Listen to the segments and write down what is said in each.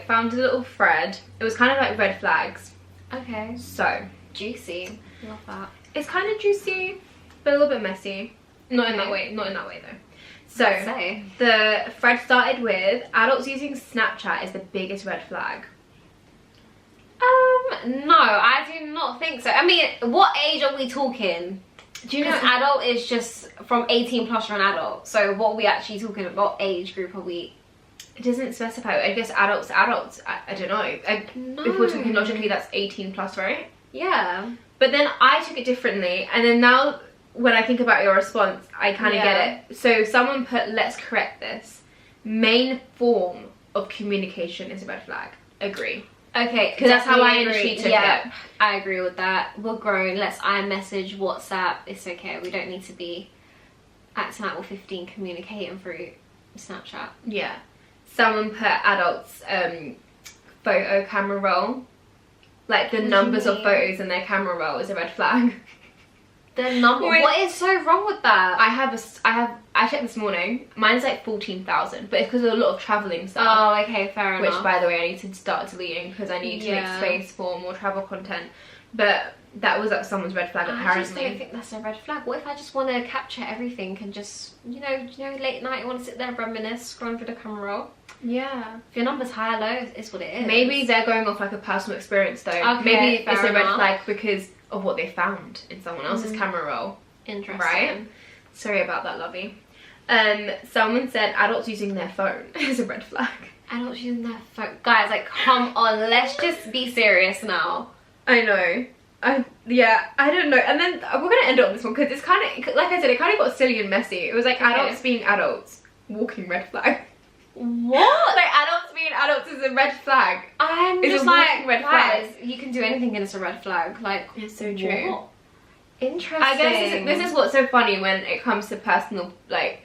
found a little thread. It was kind of like red flags. Okay. So Juicy. Love that. it's kind of juicy, but a little bit messy. Not in that way. Not in that way though. So the thread started with adults using Snapchat is the biggest red flag. No, I do not think so. I mean, what age are we talking? Do you know adult is just from 18 plus, you're an adult. So what are we actually talking about? What age group are we? It doesn't specify. I guess adults. I don't know. No. If we're talking logically, that's 18 plus, right? Yeah. But then I took it differently, and then now when I think about your response, I kind of get it. So someone put, let's correct this. Main form of communication is a red flag. Agree. Okay, because that's how I initially took it. I agree with that. We're grown. Let's iMessage, WhatsApp. It's okay. We don't need to be acting like we're 15 communicating through Snapchat. Yeah. Someone put adults photo camera roll. Like the numbers of photos in their camera roll is a red flag. The number. What is so wrong with that? I checked this morning. Mine's like 14,000, but it's because of a lot of traveling stuff. Oh, okay, fair enough. Which, by the way, I need to start deleting because I need to make space for more travel content. But that was like someone's red flag apparently. I just don't think that's a red flag. What if I just want to capture everything and just, you know, late night, you want to sit there and reminisce, scrolling through the camera roll? Yeah. If your number's high or low, it's what it is. Maybe they're going off like a personal experience though. Okay, maybe it's a red flag because of what they found in someone else's camera roll. Interesting. Right? Sorry about that, lovey. Someone said adults using their phone is a red flag. Adults using their phone. Guys, like, come on, let's just be serious now. I know. I don't know. And then we're gonna end up on this one because it's kind of, like I said, it kind of got silly and messy. It was like adults being adults, walking red flag. What? Like adults being adults is a red flag. I'm it's just a like, red guys, flag. You can do anything and it's a red flag. Like, it's so true. What? Interesting. I guess this is what's so funny when it comes to personal like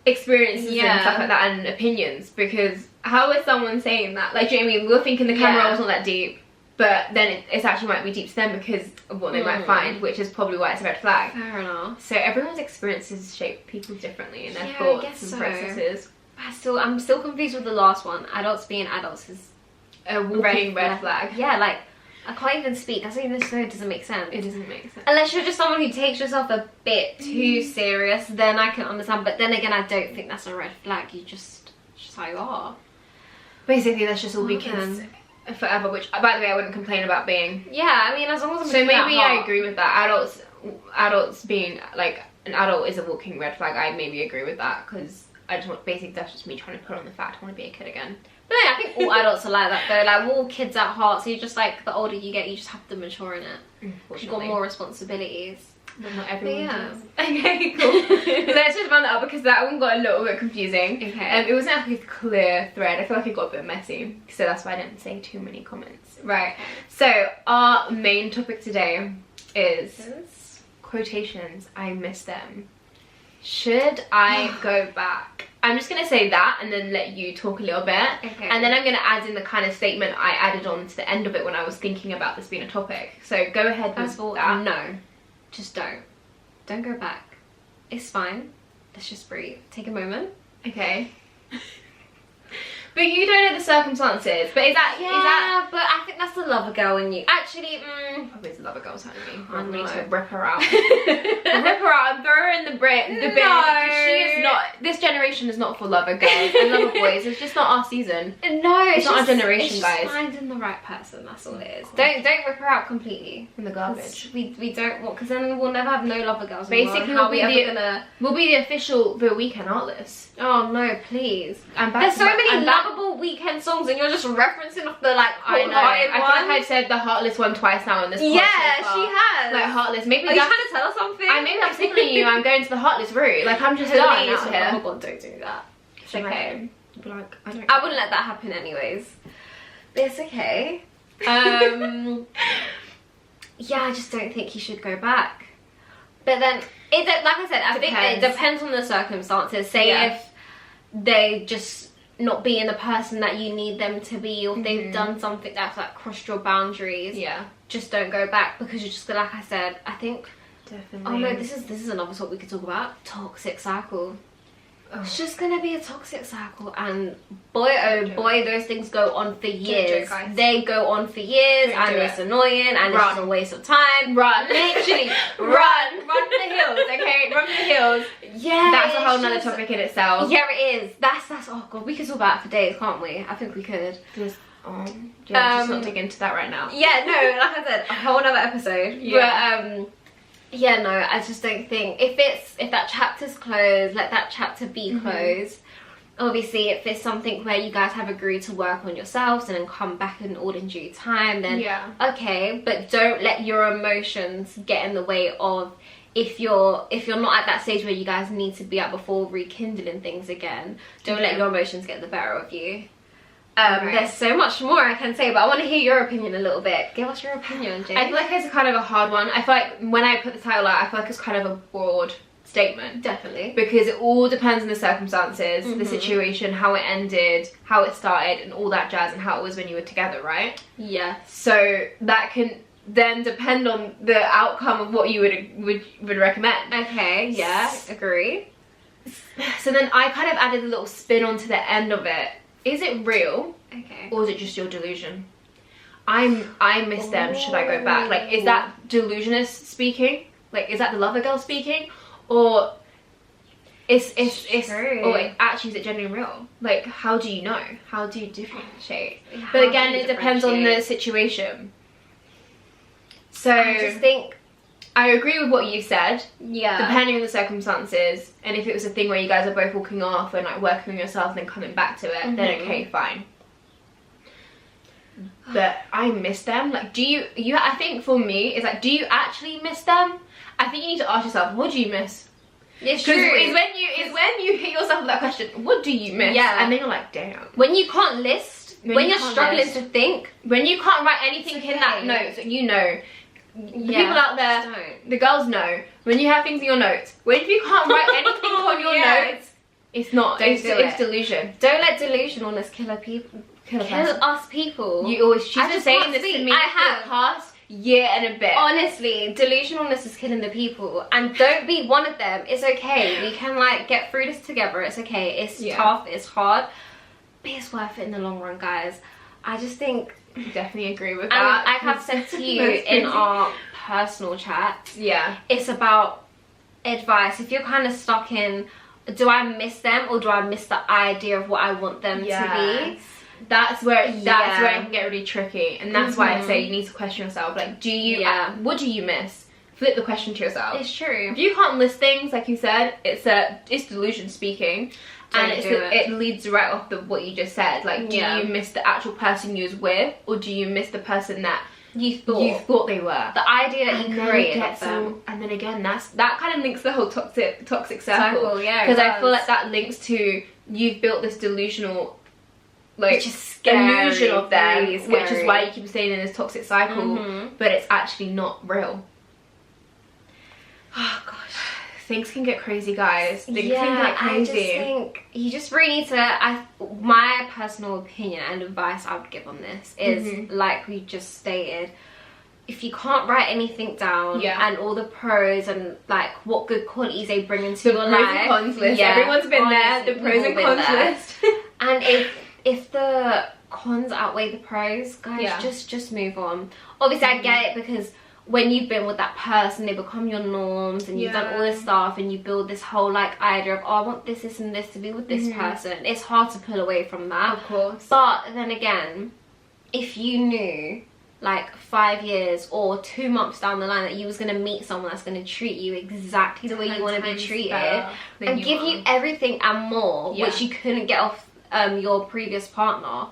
experiences and stuff like that and opinions, because how is someone saying that? Like, do you know what I mean? We're thinking the camera was not that deep, but then it's actually might be deep to them because of what they might find, which is probably why it's a red flag. Fair enough. So everyone's experiences shape people differently in their thoughts and processes. I'm still confused with the last one. Adults being adults is a walking red flag. Yeah, like, I can't even speak. That's even so it doesn't make sense. It doesn't make sense. Unless you're just someone who takes yourself a bit too serious, then I can understand. But then again, I don't think that's a red flag. It's just how you are. Basically, let's just all be kids forever, which, by the way, I wouldn't complain about being. Yeah, I mean, as long as I'm so maybe I agree with that. Adults being, like, an adult is a walking red flag. I maybe agree with that, because I just want, basically, that's just me trying to put on the fact I want to be a kid again. But yeah, I think all adults are like that though. Like, we're all kids at heart, so you just, like, the older you get, you just have to mature in it. You've got more responsibilities. But not everyone does. Okay, cool. Let's just run that up because that one got a little bit confusing. Okay. It wasn't like a clear thread. I feel like it got a bit messy, so that's why I didn't say too many comments. Right. So our main topic today is quotations. I miss them. Should I go back? I'm just going to say that and then let you talk a little bit. Okay. And then I'm going to add in the kind of statement I added on to the end of it when I was thinking about this being a topic. So go ahead with that. No. Just don't. Don't go back. It's fine. Let's just breathe. Take a moment. Okay. But you don't know the circumstances. But is that... Yeah, but I think that's the lover girl in you. Actually, probably it's the lover girl side of me. I need to know. rip her out. Rip her out and throw her in the bin. No. Because she is not... This generation is not for lover girls and lover boys. It's just not our season. No, it's not our generation, it's guys. Just finding the right person. That's all it is. Don't rip her out completely In the garbage. We don't want, because then we'll never have no lover girls. Basically, we'll be the official The Weeknd art list. Oh no, please! There's so many lovable Weeknd songs, and you're just referencing off the like. I know. I feel like I've said the Heartless one twice now in this. Yeah, she has. Like Heartless. Maybe are you trying to tell us something? Maybe I'm signaling you. I'm going to the Heartless route. Like I'm just done out here. Oh god, don't do that. It's okay. Like I wouldn't let that happen anyways. But it's okay. Yeah, I just don't think you should go back. But then, like I said, I think it depends on the circumstances. Say if they just not being the person that you need them to be, or if they've done something that's like crossed your boundaries. Yeah. Just don't go back, because you're just, like I said, I think. Definitely. Oh no, this is another topic we could talk about. Toxic cycle. It's just gonna be a toxic cycle, and boy oh boy, those things go on for years. They go on for years, and it's annoying, and it's just a waste of time. Run. Literally, run for the hills, okay? Run for the hills. Yeah, that's a whole nother topic in itself. Yeah, it is. That's oh god, we could talk about it for days, can't we? I think we could. Just just not dig into that right now. Yeah, no, like I said, a whole nother episode. Yeah. But yeah, no, I just don't think if that chapter's closed, let that chapter be closed. Obviously, if it's something where you guys have agreed to work on yourselves and then come back in all in due time, then okay, but don't let your emotions get in the way of if you're not at that stage where you guys need to be at before rekindling things again. Don't let your emotions get the better of you. There's so much more I can say, but I want to hear your opinion a little bit. Give us your opinion, Jane. I feel like it's kind of a hard one. I feel like when I put the title out, I feel like it's kind of a broad statement. Definitely. Because it all depends on the circumstances, the situation, how it ended, how it started, and all that jazz, and how it was when you were together, right? Yeah. So that can then depend on the outcome of what you would recommend. Okay, yeah, agree. So then I kind of added a little spin onto the end of it. Is it real? Okay. Or is it just your delusion? I miss them, should I go back? Like, is that delusionist speaking? Like, is that the lover girl speaking? Or it's or actually is it genuinely real? Like, how do you know? How do you differentiate? But again, it depends on the situation. So I just think I agree with what you said. Yeah. Depending on the circumstances, and if it was a thing where you guys are both walking off and like working on yourself and then coming back to it, then okay, fine. But I miss them. Like, do you? I think for me, it's like, do you actually miss them? I think you need to ask yourself, what do you miss? It's true. It's when you hit yourself with that question, what do you miss? Yeah. And then you're like, damn. When you can't list, when you're struggling to think, when you can't write anything in that note, so you know. The people out there, the girls know, when you have things in your notes, if you can't write anything on your notes, it's not, it's delusion. Don't let delusionalness kill us people. She's been saying this to me for the past year and a bit. Honestly, delusionalness is killing the people, and don't be one of them. It's okay, we can like get through this together. It's okay, it's tough, it's hard, but it's worth it in the long run, guys. I just think definitely agree with that. I have said to you in our personal chats, it's about advice. If you're kind of stuck in, do I miss them or do I miss the idea of what I want them to be? That's where it can get really tricky, and that's why I say you need to question yourself. Like, do you what do you miss? Flip the question to yourself. It's true. If you can't list things, like you said, it's delusion speaking. And it leads right off what you just said. Like, do you miss the actual person you was with, or do you miss the person that you thought they were? The idea that you created of them. And then again, that kind of links the whole toxic circle. Yeah, because I feel like that links to you've built this delusional, like, which is scary, illusion of them, really which is why you keep staying in this toxic cycle, but it's actually not real. Oh gosh. Things can get crazy, guys. Things can get crazy. I just think you just really need to, my personal opinion and advice I would give on this is, like we just stated, if you can't write anything down and all the pros and like what good qualities they bring into your life. The pros and cons list. Everyone's been there. The pros and cons list. And if the cons outweigh the pros, guys, just move on. Obviously, I get it, because when you've been with that person, they become your norms, and you've done all this stuff, and you build this whole like idea of, oh, I want this and this to be with this person. It's hard to pull away from that, of course. But then again, if you knew like 5 years or 2 months down the line that you was going to meet someone that's going to treat you exactly the way you want to be treated and give you everything and more, which you couldn't get off your previous partner,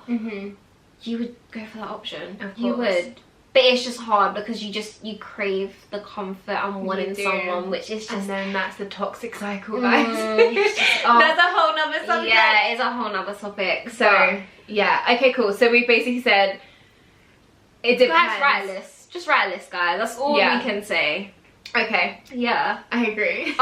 you would go for that option. You would. But it's just hard because you crave the comfort and wanting someone, which is just... And then that's the toxic cycle, guys. That's a whole nother subject. Yeah, it's a whole nother topic. So, yeah. Okay, cool. So we basically said it depends. Guys, write a list. Just write a list, guys. That's all we can say. Okay. Yeah. I agree.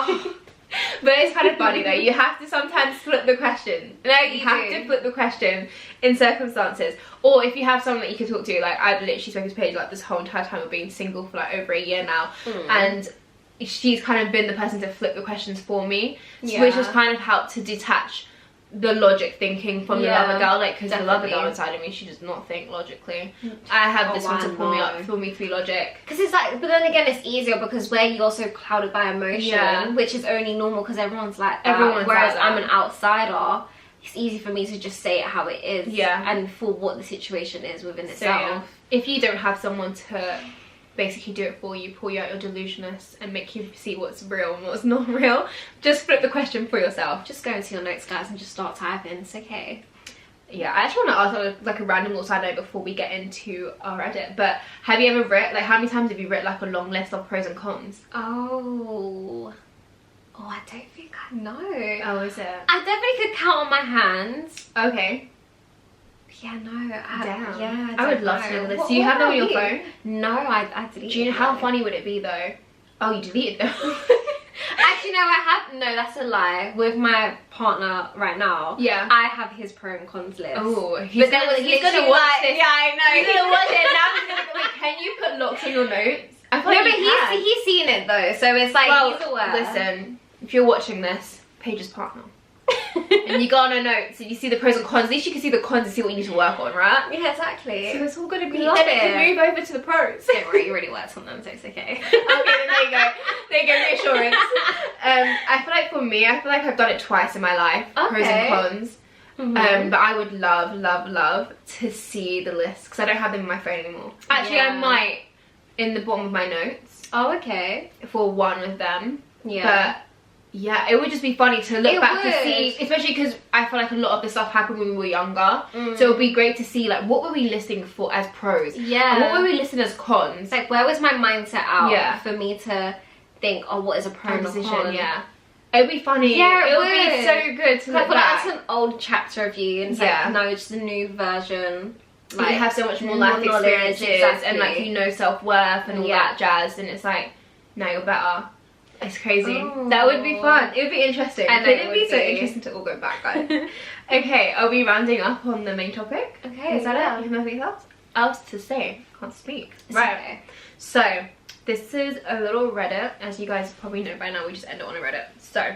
But it's kind of funny though. You have to sometimes flip the question. Like, you have to flip the question in circumstances. Or if you have someone that you can talk to, like I've literally spoken to Paige like this whole entire time of being single for like over a year now, and she's kind of been the person to flip the questions for me, Yeah. which has kind of helped to detach the logic thinking from the lover girl, like, because the lover girl inside of me, she does not think logically. I have this one to pull me through logic. Because it's like, but then again, it's easier because you're so clouded by emotion, which is only normal because everyone's like that. Whereas I'm an outsider, it's easy for me to just say it how it is, and for what the situation is within itself. If you don't have someone to basically do it for you, pull you out your delusionness and make you see what's real and what's not real, just flip the question for yourself. Just go into your notes, guys, and just start typing. It's okay. Yeah, I actually want to ask like a random little side note before we get into our edit, but have you ever written, like, how many times have you written like a long list of pros and cons? Oh, I don't think I know. Oh, is it? I definitely could count on my hands. Okay. Yeah, no. Damn. Yeah, I would love to know this. Do you have them on your phone? No, I deleted. Do you know how funny would it be though? Oh, you deleted them. Actually, no, I have. No, that's a lie. With my partner right now, I have his pro and cons list. Oh, he's gonna watch this. Yeah, I know. He's gonna watch it now. He's gonna go, wait, can you put locks in your notes? I feel like he's seen it though, so it's like, he's aware. Listen, if you're watching this, Paige's partner, and you go on her notes and you see the pros and cons, at least you can see the cons and see what you need to work on, right? Yeah, exactly. So it's all gonna be. Then it can move over to the pros. Don't worry, you already worked on them, so it's okay. Okay, then there you go. There you go, reassurance. I feel like for me, I feel like I've done it twice in my life, pros and cons. But I would love to see the list because I don't have them in my phone anymore. Actually, I might in the bottom of my notes. Oh, okay. For one of them. Yeah. But yeah, it would just be funny to look back to see, especially because I feel like a lot of this stuff happened when we were younger. So it would be great to see, like, what were we listing for as pros? Yeah. And what were we listing as cons? Like, where was my mindset out for me to think, oh, what is a pro and a con? Yeah. It would be funny. Yeah, it would be so good to look back. That's an old chapter of you, and it's like, no, it's just a new version. Like, you have so much more life experiences and, like, you know, self-worth and all that jazz, and it's like, now you're better. It's crazy. That would be fun. It would be interesting. I know, it would be so interesting to all go back, guys. Okay, are we rounding up on the main topic? Okay. Is that it? You have nothing else to say? Can't speak. Right. Okay. So, this is a little Reddit. As you guys probably know by now, we just end it on a Reddit. So,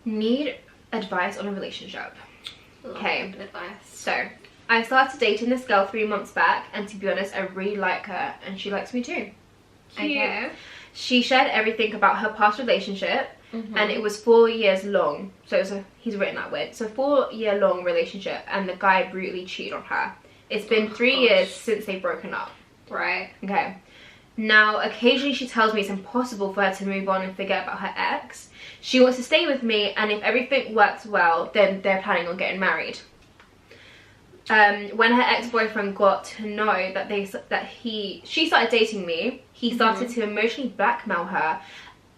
need advice on a relationship. Okay. Advice. So, I started dating this girl 3 months back, and to be honest, I really like her, and she likes me too. Cute. Okay. She shared everything about her past relationship, and it was 4 years long. So it was he's written that weird. So 4-year long relationship, and the guy brutally cheated on her. It's been 3 years since they've broken up. Right. Okay. Now, occasionally she tells me it's impossible for her to move on and forget about her ex. She wants to stay with me, and if everything works well, then they're planning on getting married. When her ex-boyfriend got to know that she started dating me, he started to emotionally blackmail her.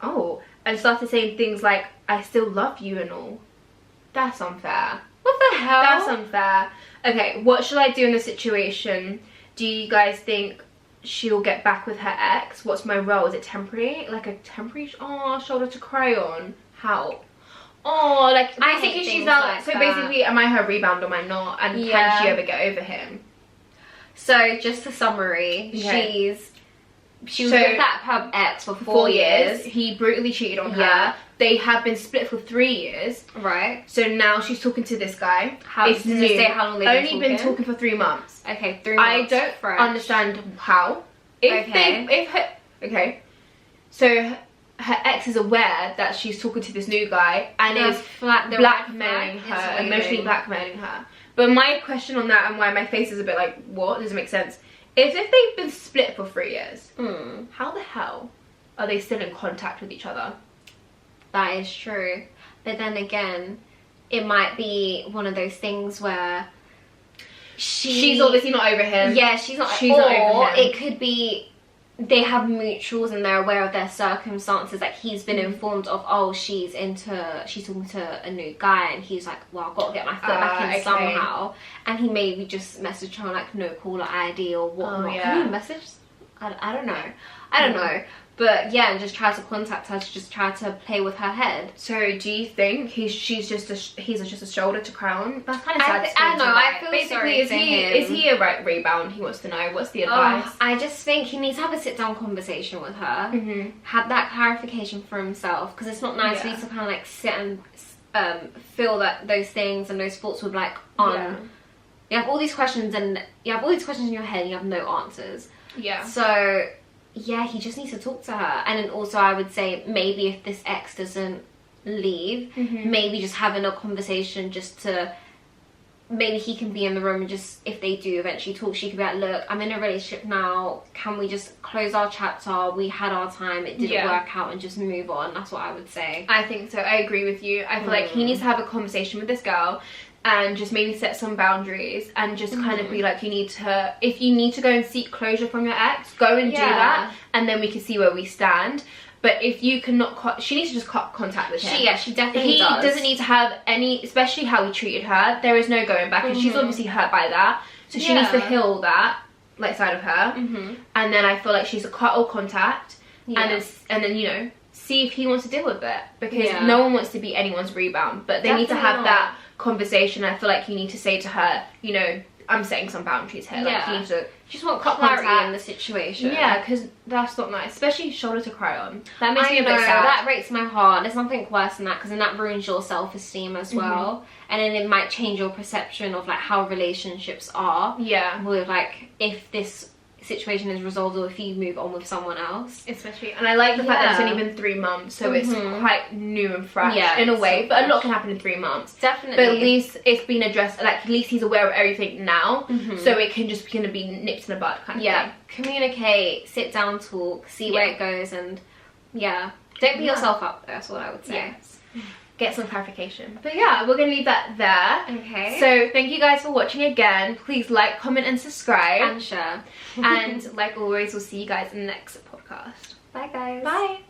And started saying things like, I still love you and all. That's unfair. What the hell? That's unfair. Okay, what should I do in this situation? Do you guys think she'll get back with her ex? What's my role? Is it temporary? Like a temporary shoulder to cry on? How? Like, I think she's out. Like so basically, am I her rebound or am I not? And can she ever get over him? So just a summary, she was with her ex for 4 years. He brutally cheated on her. They have been split for 3 years. Right. So now she's talking to this guy. Does it say how long they've only been talking for 3 months. Okay, 3 months. I don't understand how. So her ex is aware that she's talking to this new guy and is blackmailing her, emotionally blackmailing her. But my question on that and why my face is a bit like, what? Doesn't make sense. If they've been split for 3 years, how the hell are they still in contact with each other? That is true. But then again, it might be one of those things where she's obviously not over him. Yeah, she's not over him. It could be they have mutuals and they're aware of their circumstances. Like, he's been informed of, she's talking to a new guy, and he's like, well, I've got to get my foot back in somehow. And he maybe just messaged her on like no caller ID or whatnot. Can you message? I don't know. But yeah, and just try to contact her to just try to play with her head. So do you think he's just a shoulder to cry on? That's kind of sad. I know. I feel basically sorry is for he him. is he a right rebound? He wants to know what's the advice. I just think he needs to have a sit down conversation with her. Have that clarification for himself, because it's not nice for you to kind of like sit and feel that those things and those thoughts with like on. You have all these questions and you have all these questions in your head and you have no answers. Yeah. So yeah, he just needs to talk to her. And then also I would say maybe if this ex doesn't leave, maybe just having a conversation just to, maybe he can be in the room and just, if they do eventually talk, she could be like, look, I'm in a relationship now, can we just close our chapter? We had our time, it didn't work out, and just move on. That's what I would say. I think so. I agree with you. I feel like he needs to have a conversation with this girl and just maybe set some boundaries and just kind of be like, you need to, if you need to go and seek closure from your ex, go and do that, and then we can see where we stand. But if you cannot, she needs to just cut contact with him. She definitely does. He doesn't need to have any, especially how he treated her. There is no going back, and she's obviously hurt by that. So she needs to heal that, like, side of her. And then I feel like she's cut all contact, and then you know, see if he wants to deal with it, because no one wants to be anyone's rebound, but they need to have that conversation. I feel like you need to say to her, you know, I'm setting some boundaries here. Like, you need to just want clarity in the situation. Yeah, because that's not nice, especially shoulder to cry on. That makes me a bit sad. That breaks my heart. There's nothing worse than that, because then that ruins your self-esteem as well, and then it might change your perception of like how relationships are. Yeah, with like if this situation is resolved or if you move on with someone else, especially. And I like the fact that it's only been 3 months, so it's quite new and fresh in a way, but a lot can happen in 3 months. Definitely. But at least it's been addressed, like at least he's aware of everything now, so it can just gonna be nipped in the bud kind of thing. Communicate, sit down, talk, see where it goes, and don't beat yourself up. That's what I would say. Get some clarification. But yeah, we're gonna leave that there. Okay. So thank you guys for watching again. Please like, comment, and subscribe. And share. And like always, we'll see you guys in the next podcast. Bye guys. Bye.